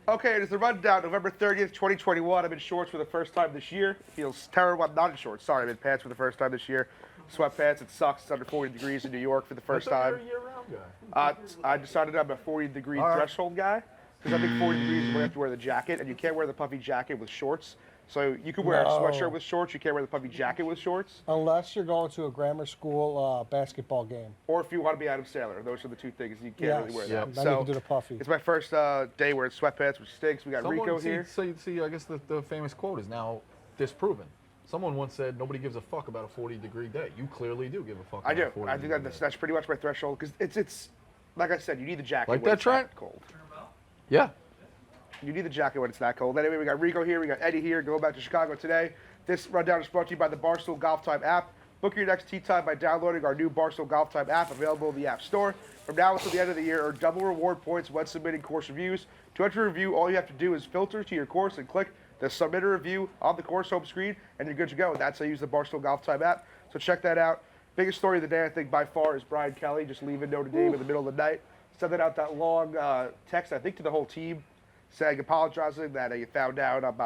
Okay, it is the rundown, November 30th, 2021. I'm in shorts for the first time this year. Feels terrible. I'm not in shorts. Sorry, I'm in pants for the first time this year. Sweatpants. It sucks. It's under 40 degrees in New York for the first time. You're a year-round guy. I decided I'm a 40-degree threshold guy because I think 40 degrees is where you have to wear the jacket, and you can't wear the puffy jacket with shorts. So you can wear a sweatshirt with shorts. You can't wear the puffy jacket with shorts. Unless you're going to a grammar school basketball game. Or if you want to be Adam Sandler. Those are the two things. You can't really wear that. Then so you can do the puffy. it's my first day wearing sweatpants, which stinks. We got Rico here. See, I guess the famous quote is now disproven. Someone once said, nobody gives a fuck about a 40-degree day. You clearly do give a fuck about a 40-degree day. I think that's pretty much my threshold because it's like I said, you need the jacket like when that, it's Trent? that cold. Yeah. You need the jacket when it's that cold. Anyway, we got Rico here. We got Eddie here. Going back to Chicago today. This rundown is brought to you by the Barstool Golf Time app. Book your next tee time by downloading our new Barstool Golf Time app, available in the App Store. From now until the end of the year, earn double reward points when submitting course reviews. To enter a review, all you have to do is filter to your course and click the Submit a Review on the course home screen, and you're good to go. That's how you use the Barstool Golf Time app. So check that out. Biggest story of the day, I think, by far, is Brian Kelly just leaving Notre Dame in the middle of the night. Sending out that long text, I think, to the whole team, saying, apologizing that he found out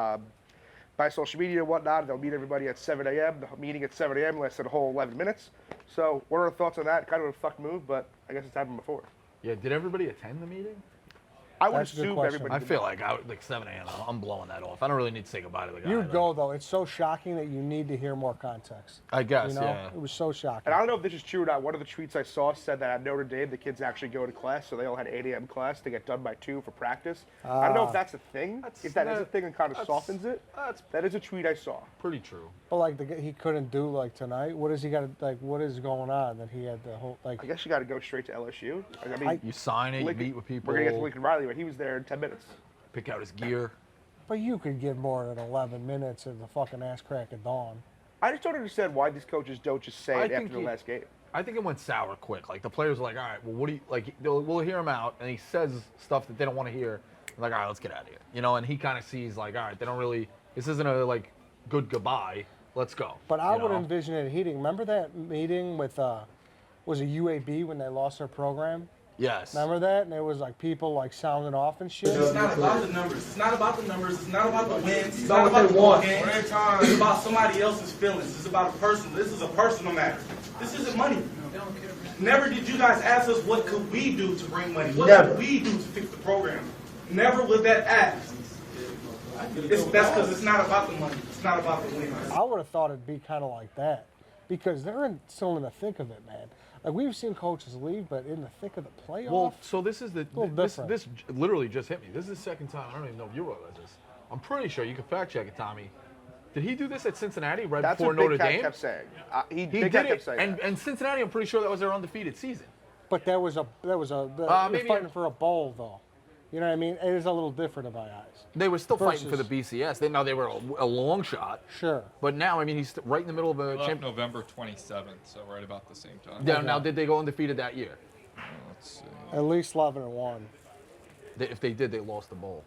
by social media and whatnot. They'll meet everybody at 7 a.m. The meeting at 7 a.m. lasted a whole 11 minutes. So what are our thoughts on that? Kind of a fuck move, but I guess it's happened before. Yeah, did everybody attend the meeting? I would That's a good assume question. everybody I did. feel like 7 a.m. I'm blowing that off. I don't really need to say goodbye to the guy. You go, though. It's so shocking that you need to hear more context. I guess, You know? yeah. It was so shocking. And I don't know if this is true or not. One of the tweets I saw said that at Notre Dame, the kids actually go to class, so they all had 8 a.m. class to get done by 2 for practice. I don't know if that's a thing. If that is a thing and kind of softens it, that is a tweet I saw. Pretty true. But, like, he couldn't do, like, tonight. What is he got to, like, what is going on that he had the whole, like... I guess you got to go straight to LSU. I mean, You sign it, you meet with people. We're going to get to Lincoln Riley, but he was there in 10 minutes. Pick out his gear. But you could give more than 11 minutes of the fucking ass crack of dawn. I just don't understand why these coaches don't just say it after the last game. I think it went sour quick. Like, the players were like, all right, well, what do you, like, we'll hear him out, and he says stuff that they don't want to hear. They're like, all right, let's get out of here. You know, and he kind of sees, like, all right, they don't really, this isn't a, like, good goodbye. Let's go. But I would envision it heating. Remember that meeting with, was it UAB when they lost their program? Yes. Remember that? And it was like people like sounding off and shit. It's not about the numbers. It's not about the numbers. It's not about the wins. It's not about the ball game. It's about somebody else's feelings. It's about a person. This is a personal matter. This isn't money. Never did you guys ask us what could we do to bring money? What could we do to fix the program? Never was that asked. That's because it's not about the money. It's not about the wins. I would have thought it'd be kind of like that because they're still in the thick of it, man. Like we've seen coaches leave, but in the thick of the playoffs. Well, so this is the different. this literally just hit me. This is the second time. I don't even know if you realize this. I'm pretty sure you can fact check it, Tommy. Did he do this at Cincinnati right That's before what Notre Big Cat Dame? kept saying. He did kept it, saying that. and Cincinnati. I'm pretty sure that was their undefeated season. But they're fighting for a bowl, though. You know what I mean? It is a little different in my eyes. They were still fighting for the BCS. They were a long shot. Sure. But now, I mean, he's right in the middle of a championship. November 27th, so right about the same time. Yeah. Now, did they go undefeated that year? Let's see. At least 11-1. If they did, they lost the bowl.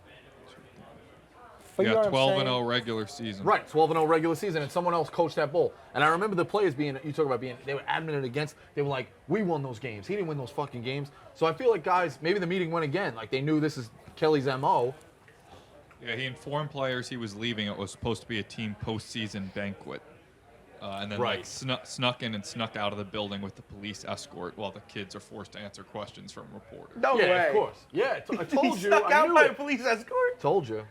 But you know Yeah, what I'm 12-0 regular season. Right, 12-0 regular season, and someone else coached that bowl. And I remember the players being, you talk about being, they were adamant against, they were like, we won those games. He didn't win those fucking games. So I feel like, guys, maybe the meeting went again. Like, they knew this is Kelly's MO. Yeah, he informed players he was leaving. It was supposed to be a team postseason banquet. And then like snuck in and snuck out of the building with the police escort while the kids are forced to answer questions from reporters. No way. Yeah, of course. Yeah, I told you. Stuck I out knew by it. a police escort? Told you.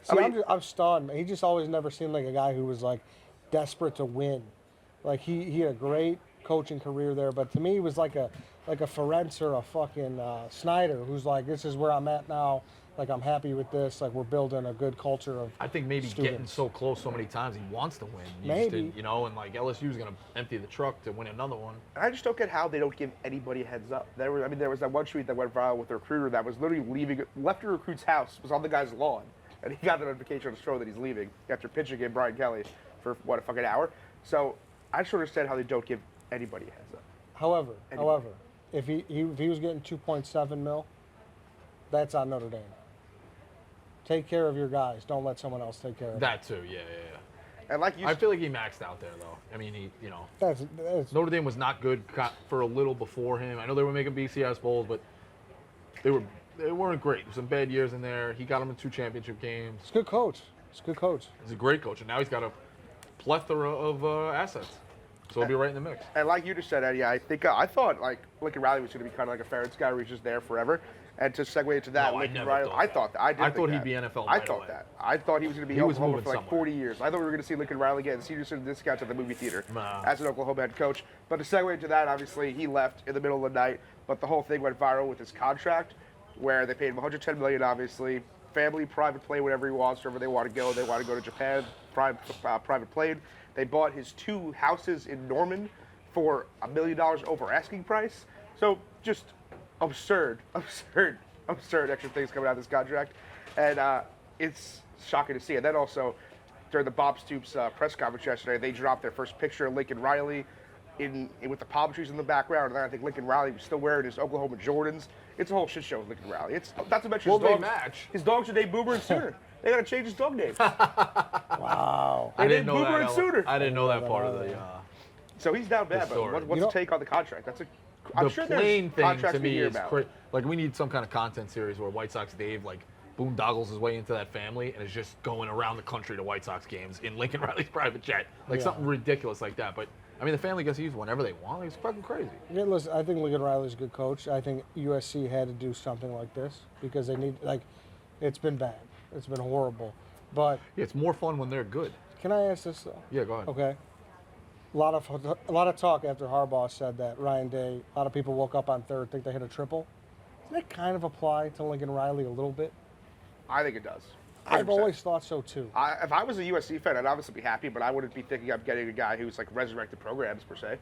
See, I'm stunned. He just always never seemed like a guy who was like desperate to win. Like he had a great coaching career there, but to me he was like a Ferentz or a fucking Snyder who's like, this is where I'm at now. Like I'm happy with this. Like we're building a good culture of. I think maybe students. getting so close so many times, he wants to win. He just Maybe. didn't, and like LSU's gonna empty the truck to win another one. I just don't get how they don't give anybody a heads up. There was that one tweet that went viral with the recruiter that was literally left a recruit's house, was on the guy's lawn, and he got the notification on the show that he's leaving after pitching in Brian Kelly for a fucking hour. So I just don't understand how they don't give anybody a heads up. However, if he was getting 2.7 mil, that's on Notre Dame. Take care of your guys. Don't let someone else take care of them. That too, yeah. And like you, I feel like he maxed out there though. I mean, That's Notre Dame was not good for a little before him. I know they were making BCS bowls, but they were they weren't great. Some bad years in there. He got him in 2 championship games. He's a good coach. He's a good coach. He's a great coach, and now he's got a plethora of assets. So he'll be right in the mix. And like you just said, Eddie, I thought like Lincoln Riley was going to be kind of like a Ferentz guy where he's just there forever. And to segue into that, No, I Lincoln never Riley, thought I that. thought that. I thought he'd be NFL I right thought away. that. I thought he was going to be He was Oklahoma moving for like somewhere. 40 years. I thought we were going to see Lincoln Riley getting senior citizen discounts at the movie theater Nah. as an Oklahoma head coach. But to segue into that, obviously he left in the middle of the night. But the whole thing went viral with his contract, where they paid him $110 million. Obviously, family, private plane, whatever he wants, wherever they want to go. They want to go to Japan, private plane. They bought his 2 houses in Norman for $1 million over asking price. So just absurd extra things coming out of this contract. And it's shocking to see. And then also, during the Bob Stoops press conference yesterday, they dropped their first picture of Lincoln Riley with the palm trees in the background. And then I think Lincoln Riley was still wearing his Oklahoma Jordans. It's a whole shit show with Lincoln Riley. It's not to mention Well, his they dogs. match. His dogs are named Boomer and Sooner. They got to change his dog name. Wow. I didn't named know Boomer that. and Sooner. I didn't know that part of the. So he's down bad. But story. what's You know- the take on the contract? I'm The sure plane there's thing contracts to we me hear is about. like we need some kind of content series where White Sox Dave like boondoggles his way into that family and is just going around the country to White Sox games in Lincoln Riley's private jet, like Yeah. something ridiculous like that. But I mean, the family gets to use whenever they want. It's fucking crazy. Yeah, listen, I think Lincoln Riley's a good coach. I think USC had to do something like this because they need, like, it's been bad. It's been horrible. But Yeah, it's more fun when they're good. can I ask this though? Yeah, go ahead. Okay. A lot of talk after Harbaugh said that Ryan Day. A lot of people woke up on third, think they hit a triple. Doesn't that kind of apply to Lincoln Riley a little bit? I think it does. I've 100%. always thought so too. If I was a USC fan, I'd obviously be happy, but I wouldn't be thinking I'm getting a guy who's like resurrected programs per se.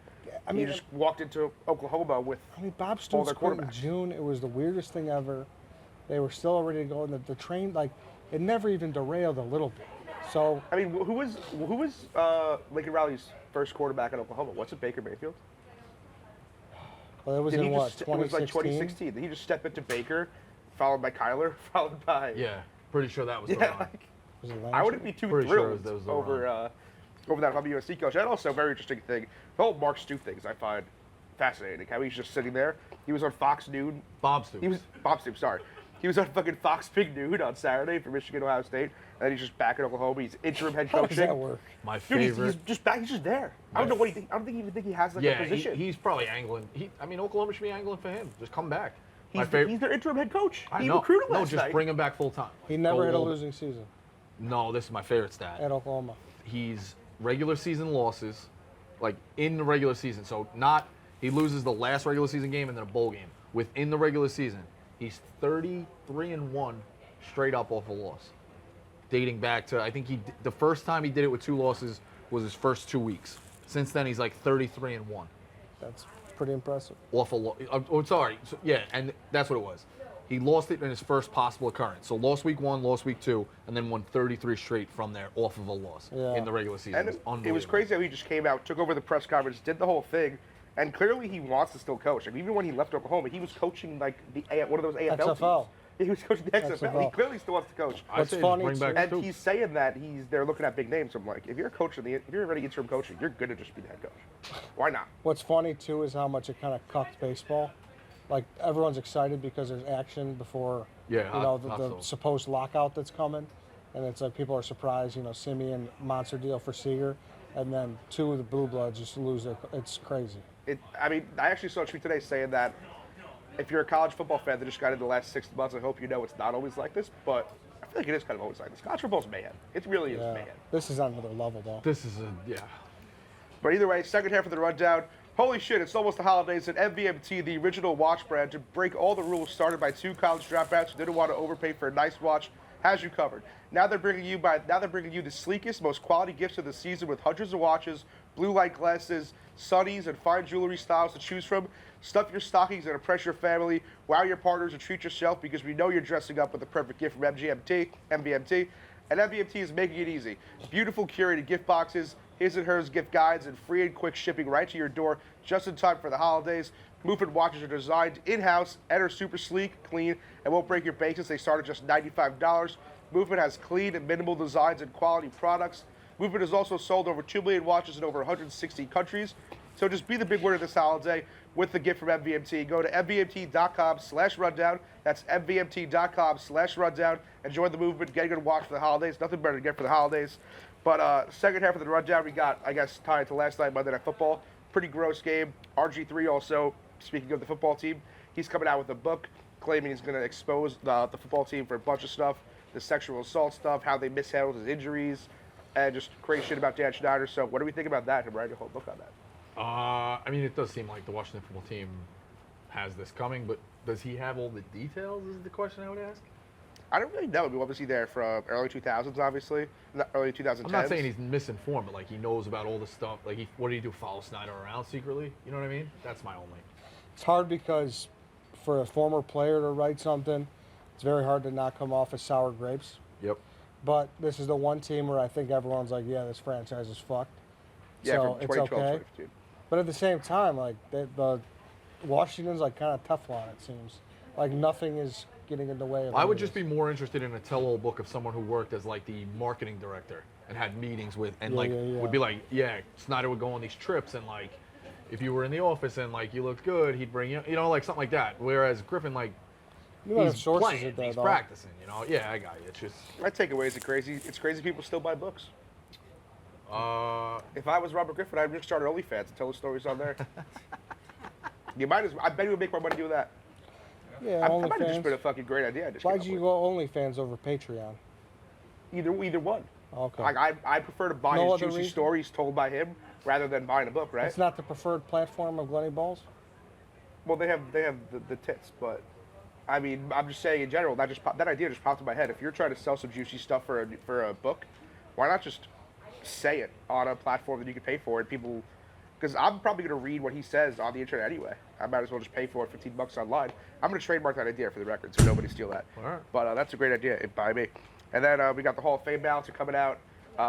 I mean, he just walked into Oklahoma with. Bob all Stoops their quit in quarterbacks. June. It was the weirdest thing ever. They were still ready to go, and the train, like, it never even derailed a little bit. So I mean, who was Lincoln Riley's first quarterback at Oklahoma? What's it, Baker Mayfield? well, it was Did in he what, just, it was like 2016. Did he just step into Baker, followed by Kyler, followed by Yeah, pretty sure that was the yeah? run. Like, Was it I Landry? wouldn't be too Pretty sure thrilled that was the over that USC coach. And also, a very interesting thing, the whole Mark Stoops thing I find fascinating. How he's just sitting there. He was on Fox News. Bob Stoops. He was Bob Stoops. Sorry, he was on fucking Fox Big Noon on Saturday for Michigan, Ohio State, and then he's just back in Oklahoma. He's interim head How coaching. does that work? My Dude, favorite. he's just back. He's just there. I don't know what he think. I don't think he even think he has like a yeah, position. he's probably angling. I mean, Oklahoma should be angling for him. Just come back. He's their interim head coach. I He know. recruited No, last just night. bring him back full time. He never had a Go- losing season No, this is my favorite stat. at Oklahoma. He's regular season losses, like in the regular season. So not he loses the last regular season game and then a bowl game. Within the regular season, he's 33-1 straight up off a loss. Dating back to I think the first time he did it with 2 losses was his first 2 weeks. Since then he's like 33-1 That's pretty impressive. off a loss. Oh, sorry. So, yeah, and that's what it was. He lost it in his first possible occurrence. So lost week 1, lost week 2, and then won 33 straight from there off of a loss Yeah. in the regular season. And It's it was unbelievable. crazy how he just came out, took over the press conference, did the whole thing, and clearly he wants to still coach. I mean, even when he left Oklahoma, he was coaching like one of those AFL XFL. teams. Yeah, he was coaching the XFL. He XFL. clearly still wants to coach. I What's say just funny bring back too- And Stoops. he's saying that they're looking at big names. So I'm like, if you're a coach if you're already interim coaching, you're gonna just be the head coach. Why not? What's funny too is how much it kind of cucked baseball. Like everyone's excited because there's action before Yeah, you know hot the stove. supposed lockout that's coming, and it's like people are surprised. You know, Simeon monster deal for Seager, and then 2 of the Blue Bloods just lose their. It's crazy. I mean, I actually saw a tweet today saying that if you're a college football fan that just got into the last 6 months, I hope you know it's not always like this, but I feel like it is kind of always like this. College football's mayhem. It really is Yeah. mayhem. This is on another level though. This is yeah. But either way, second half of the rundown. Holy shit, it's almost the holidays, and MVMT, the original watch brand, to break all the rules started by 2 college dropouts who didn't want to overpay for a nice watch, has you covered. Now they're bringing you the sleekest, most quality gifts of the season with hundreds of watches, blue light glasses, sunnies, and fine jewelry styles to choose from. Stuff your stockings and impress your family. Wow your partners and treat yourself because we know you're dressing up with the perfect gift from MVMT. And MVMT is making it easy. Beautiful curated gift boxes, his and hers gift guides, and free and quick shipping right to your door just in time for the holidays. Movement watches are designed in-house and are super sleek, clean, and won't break your bank since they start at just $95. Movement has clean and minimal designs and quality products. Movement has also sold over 2 million watches in over 160 countries. So just be the big winner this holiday with the gift from MVMT. Go to mvmt.com/rundown. That's mvmt.com/rundown. And join the movement. Get a good watch for the holidays. Nothing better to get for the holidays. But second half of the rundown, we got, I guess, tied to last night, Monday Night Football. Pretty gross game. RG3 also, speaking of the football team, he's coming out with a book claiming he's going to expose the football team for a bunch of stuff, the sexual assault stuff, how they mishandled his injuries, and just crazy shit about Dan Schneider. So what do we think about that, him writing a whole book on that? I mean, it does seem like the Washington football team has this coming, but does he have all the details is the question I would ask? I don't really know. I mean, obviously there from early 2000s, obviously. Not early 2010s. I'm not saying he's misinformed, but like he knows about all the stuff. Like, what did he do? Follow Snyder around secretly? You know what I mean? That's my only. It's hard because for a former player to write something, it's very hard to not come off as sour grapes. Yep. But this is the one team where I think everyone's like, yeah, this franchise is fucked. Yeah, so from it's 2012 okay. 2015. But at the same time, like the Washington's like kind of Teflon, it seems. Like nothing is getting in the way of I would any just of be this. more interested in a tell-all book of someone who worked as like the marketing director and had meetings with, and would be like, yeah, Snyder would go on these trips and like, if you were in the office and like you looked good, he'd bring you know, like something like that. Whereas Griffin, like, You might have he's sources playing, at that, he's though. practicing, you know. Yeah, I got you. It's just, My takeaway is it's crazy people still buy books. If I was Robert Griffin, I'd just start OnlyFans and tell the stories on there. You might as well. I bet you would make more money doing that. Yeah, I might have just been a OnlyFans. fucking great idea. I just Why'd came you up go OnlyFans over Patreon? with. Either one. Okay. I prefer to buy No his other juicy reason? stories told by him rather than buying a book, right? It's not the preferred platform of Glenny Balls? Well, they have the tits, but I mean, I'm just saying in general. That idea just popped in my head. If you're trying to sell some juicy stuff for a book, why not just say it on a platform that you can pay for and people? Because I'm probably going to read what he says on the internet anyway. I might as well just pay for it $15 online. I'm going to trademark that idea for the record so nobody steal that. All right. But that's a great idea by me. And then we got the Hall of Fame ballots are coming out.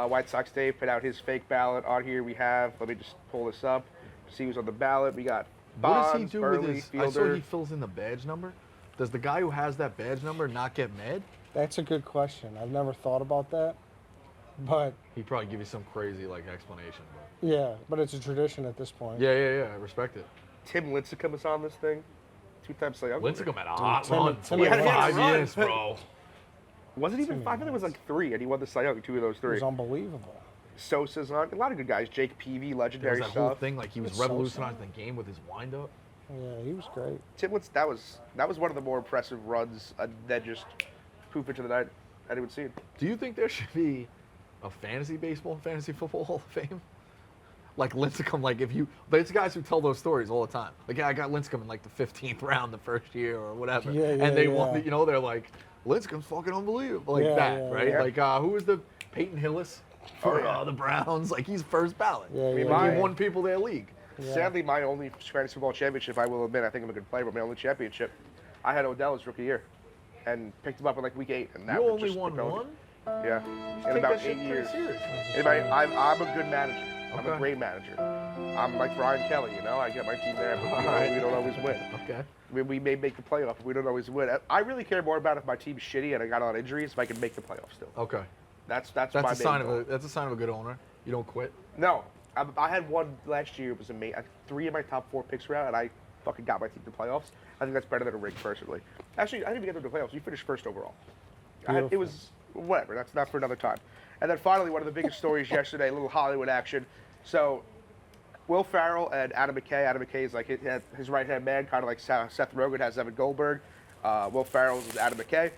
White Sox Dave put out his fake ballot. On here we have, let me just pull this up, see who's on the ballot. We got Bonds, what does he do Burley, with his? Fielder. I saw he fills in the badge number. Does the guy who has that badge number not get mad? That's a good question. I've never thought about that. But He'd probably give you some crazy like explanation. But. yeah, but it's a tradition at this point. Yeah. I respect it. Tim Lincecum is on this thing. 2-time Cy Young. Lincecum had a hot Tim- run Tim for had a hot 5 run. years, bro. Was it even 5? I think it was like 3, and he won the Cy Young in 2 of those It 3. was unbelievable. Sosa's on. A lot of good guys. Jake Peavy, There was legendary that whole stuff. thing like he was It's so revolutionizing the game with his windup. Yeah, he was great. Tim Lincecum, that was one of the more impressive runs than just poof into the night anyone's seen. Do you think there should be a fantasy baseball and fantasy football Hall of Fame? Like Lincecum, like if you, there's guys who tell those stories all the time. Like, yeah, I got Lincecum in like the 15th round the first year or whatever. Yeah, and they yeah. won, you know, they're like, Lincecum's fucking unbelievable. Like Yeah, that, yeah, right? yeah. Like, who was the Peyton Hillis for Oh, yeah. the Browns? Like, he's first ballot. Yeah, mean, yeah. Like, my- he won people their league. Yeah. Sadly, my only fantasy football championship, I will admit, I think I'm a good player, but my only championship, I had Odell his rookie year, and picked him up in like week 8, and that You was only just won propelled one? it. Yeah, in Take about that shit 8 years. pretty serious. I'm a good manager. I'm a Okay. great manager. I'm like Brian Kelly, you know. I get my team there, but we don't always win. Okay. We may make the playoff, but we don't always win. I really care more about if my team's shitty and I got a lot of injuries, if I can make the playoffs still. Okay. That's That's my a main sign goal. of that's a sign of a good owner. You don't quit. No, I had one last year. It was amazing. 3 of my top 4 picks were out, and I fucking got my team to the playoffs. I think that's better than a ring, personally. Actually, I didn't even get them to the playoffs. We finished first overall. It Beautiful. was whatever. That's not for another time. And then finally, one of the biggest stories yesterday, a little Hollywood action. So, Will Ferrell and Adam McKay. Adam McKay is like his right-hand man, kind of like Seth Rogen has Evan Goldberg. Will Ferrell is Adam McKay.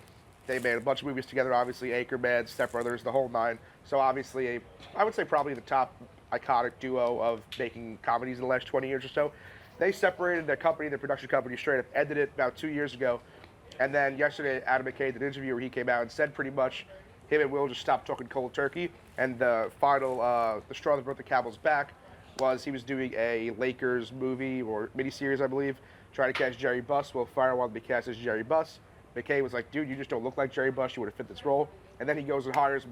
They made a bunch of movies together, obviously Anchorman, Step Brothers, the whole 9. So obviously, I would say probably the top iconic duo of making comedies in the last 20 years or so. They separated their company, their production company, straight up, ended it about 2 years ago. And then yesterday, Adam McKay did an interview where he came out and said pretty much him and Will just stopped talking cold turkey. And the final, the straw that brought the camel's back was he was doing a Lakers movie or miniseries, I believe, trying to catch Jerry Buss. Will Ferrell wanted to be cast as Jerry Buss. McKay was like, dude, you just don't look like Jerry Buss. You would have fit this role. And then he goes and hires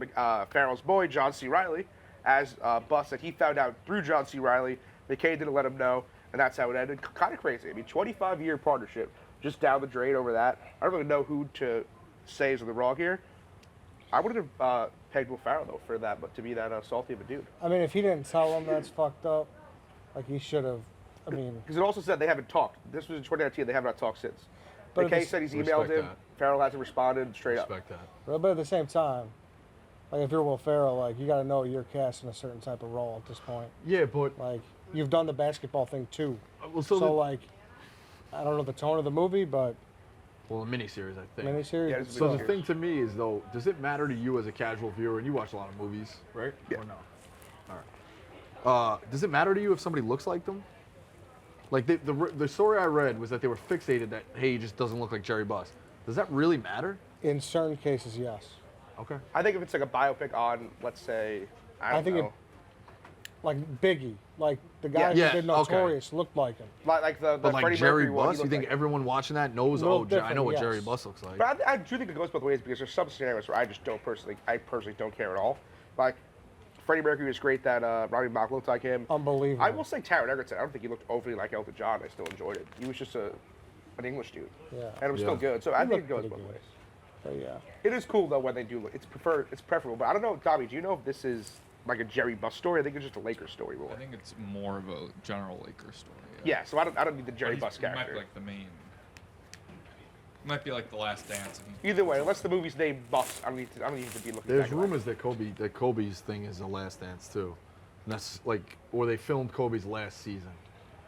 Ferrell's boy, John C. Reilly, as Buss. And he found out through John C. Reilly. McKay didn't let him know. And that's how it ended. Kind of crazy. I mean, 25-year partnership just down the drain over that. I don't really know who to say is in the wrong here. I would have pegged Will Ferrell, though, for that, but to be that salty of a dude. I mean, if he didn't tell him, that's fucked up. Like he should have. I mean, Because it also said they haven't talked. This was in 2019. They have not talked since. But McKay it's- said he's emailed Respect him. that. Ferrell hasn't responded straight up. Respect that. but at the same time, like if you're Will Ferrell, like you got to know you're cast in a certain type of role at this point. Yeah, but Like you've done the basketball thing too. well, So, the, like, I don't know the tone of the movie, but well, a miniseries, I think. miniseries. Yeah, it's a So the Series. thing to me is though, does it matter to you as a casual viewer? And you watch a lot of movies, right? Yeah. Or no? All right. Does it matter to you if somebody looks like them? Like the story I read was that they were fixated that hey, he just doesn't look like Jerry Buss. Does that really matter? In certain cases, yes. Okay. I think if it's like a biopic on, let's say, I think don't know. Like Biggie, like the guy Yeah, who did okay. Notorious looked like him. Like the But like Freddie Jerry Mercury one, he Buss, you looked think like- everyone watching that knows? A little Oh, I different, know what yes. Jerry Buss looks like. But I do think it goes both ways because there's some scenarios where I personally don't care at all. Like Freddie Mercury was great. That Rami Malek looked like him. Unbelievable. I will say Taron Egerton. I don't think he looked overly like Elton John. I still enjoyed it. He was just an English dude, Yeah. and it was Yeah. still good. So I He think it looked goes pretty both good. ways. But yeah. It is cool though when they do look. It's preferable. But I don't know, Dobby. Do you know if this is like a Jerry Buss story? I think it's just a Lakers story more. I think it's more of a general Lakers story. Yeah. So I don't need the Jerry But Buss he might character. be like the main. Might be like the last dance. And Either way, unless the movie's named Buss, I don't need to be looking. There's back at that. rumors that Kobe's thing is the last dance too. And that's like, or they filmed Kobe's last season.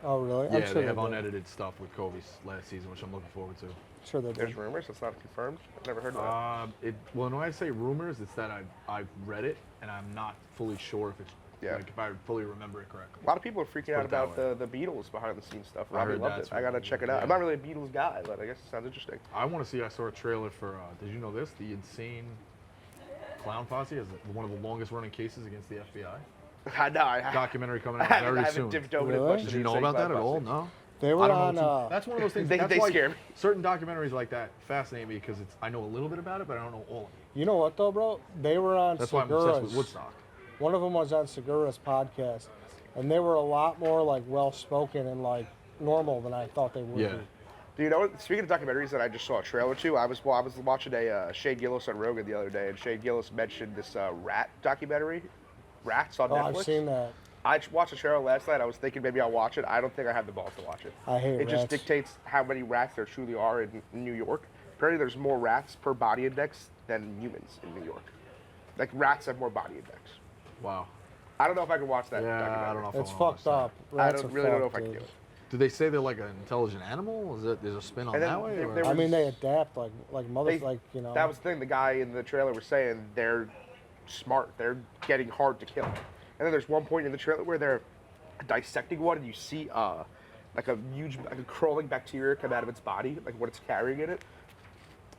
Oh really? Yeah, I'm sure they have did. unedited stuff with Kobe's last season, which I'm looking forward to. Sure they There's did. rumors. It's not confirmed. I've never heard of that. Well, when I say rumors, it's that I've read it and I'm not fully sure if it's Yeah. like if I fully remember it correctly. A lot of people are freaking put out it that about the Beatles behind the scenes stuff. I Robbie heard loved that's it. I gotta what- check it out. yeah. I'm not really a Beatles guy, but I guess it sounds interesting. I want to see. I saw a trailer for. Did you know this? The insane clown posse has one of the longest running cases against the FBI. I know. I Documentary coming I out haven't, very I haven't soon. dipped over Really? much Did into you know insane about that at all? Clownbusters. No. They I were don't know. on. That's one of those things. They that's why scare me. certain documentaries like that fascinate me because I know a little bit about it, but I don't know all of it. You know what though, bro? They were on That's why I'm obsessed with Segura's. Woodstock. One of them was on Segura's podcast, and they were a lot more like well spoken and like normal than I thought they would Yeah. be. Do you know what? Speaking of documentaries that I just saw a trailer to, I was watching a Shane Gillis on Rogan the other day, and Shane Gillis mentioned this rat documentary, Rats on Oh, Netflix. I've seen that. I watched the trailer last night. I was thinking maybe I'll watch it. I don't think I have the balls to watch it. I hate It just rats. dictates how many rats there truly are in New York. Apparently, there's more rats per body index than humans in New York. Like rats have more body index. Wow. I don't know if I can watch that. Yeah, documentary. I don't know if It's I wanna fucked watch up. I Rats don't are really don't know if fucked, I can do dude. it. Do they say they're like an intelligent animal? There's a spin on And then that way? there- or- there I mean, they was- adapt like mother, They- like you know. That was the thing. The guy in the trailer was saying they're smart. They're getting hard to kill. And then there's one point in the trailer where they're dissecting one, and you see like a huge, like a crawling bacteria come out of its body, like what it's carrying in it.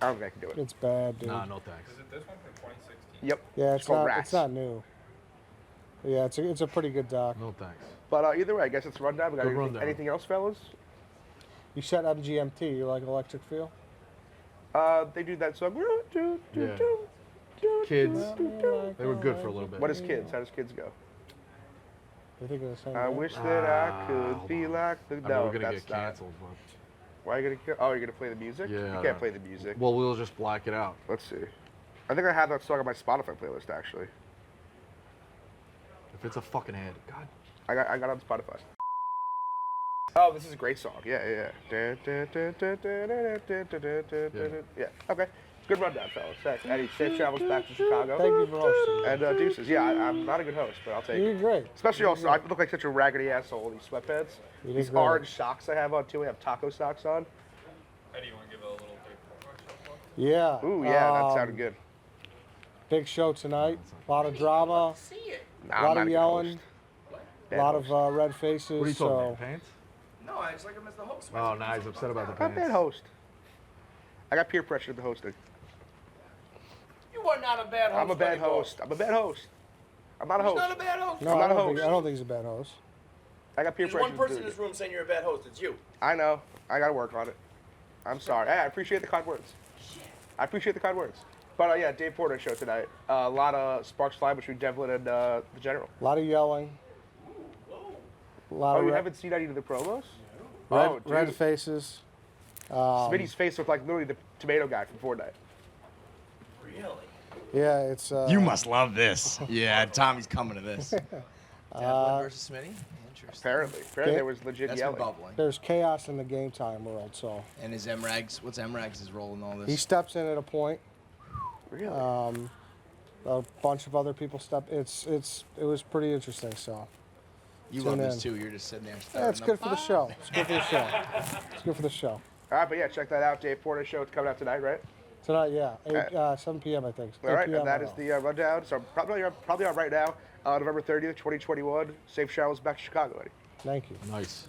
I don't think I can do it. It's bad, dude. Nah, no thanks. Is it this one from 2016? Yep. Yeah, it's called not. Rats. It's not new. But yeah, it's a pretty good doc. No thanks. But either way, I guess it's rundown. We got Good anything, rundown. anything else, fellas? You said MGMT. You like Electric Feel? They do that song. Yeah. Kids, they were good for a little bit. What is kids? How does kids go? You think of the same I thing? wish that I could hold be on. like the. I mean, No, we're gonna that's get not. canceled, but Why are you gonna? Oh, you're gonna play the music? Yeah, You I can't know. play the music. well, we'll just black it out. Let's see. I think I have that song on my Spotify playlist actually. If it's a fucking ad, God. I got it on Spotify. Oh, this is a great song. Yeah. Yeah. Okay. Good rundown, fellas. Thanks. Eddie, safe travels back to Chicago. Thank you for hosting. And deuces. Yeah, I'm not a good host, but I'll take You're it. great. Especially also, I look like such a raggedy asshole in these sweatpants. You did These great. orange socks I have on too. I have taco socks on. Eddie, you want to give a little big Yeah. Ooh, yeah, that sounded good. Big show tonight. A lot of drama. Nah, A I'm lot not of good yelling. host. A Bad lot of host. red faces. What are you so talking about? Pants? No, I just like him as the host. Oh, nah, he's upset about the I'm a pants. bad host. I got peer pressure to hosting. You are not a bad host. I'm a bad Glenny Balls. host. I'm a bad host. I'm not a He's host. not a bad host. no, I'm I not a don't, think, host. I don't think he's a bad host. I got peer There's pressure. one to person do in it. this room saying you're a bad host. It's you. I know. I got to work on it. I'm sorry. Hey, I appreciate the kind words. I appreciate the kind words. But yeah, Dave Porter show tonight. A lot of sparks fly between Devlin and the General. A lot of yelling. A lot Oh, of you red, haven't seen any of the promos? red, Oh, dude. red faces. Smitty's face looked like literally the tomato guy from Fortnite. Really? Yeah, it's. You must love this. Yeah, Tommy's coming to this. Devlin versus Smitty. interest. Apparently Yeah. there was legit That's yelling. been bubbling. There's chaos in the game time world, so And is what's Emrags' role in all this? he steps in at a point. Really? A bunch of other people step. It was pretty interesting. So you tune love this in. too. You're just sitting there. yeah, it's good for the show. It's good for the show. It's good for the show. All right, but yeah, check that out. Dave Porter's show. It's coming out tonight, right? Tonight, yeah, 7 p.m. I think. All right, 8 p.m. and that is the rundown. So probably on right now, November 30th, 2021. Safe travels back to Chicago, Eddie. Thank you. Nice.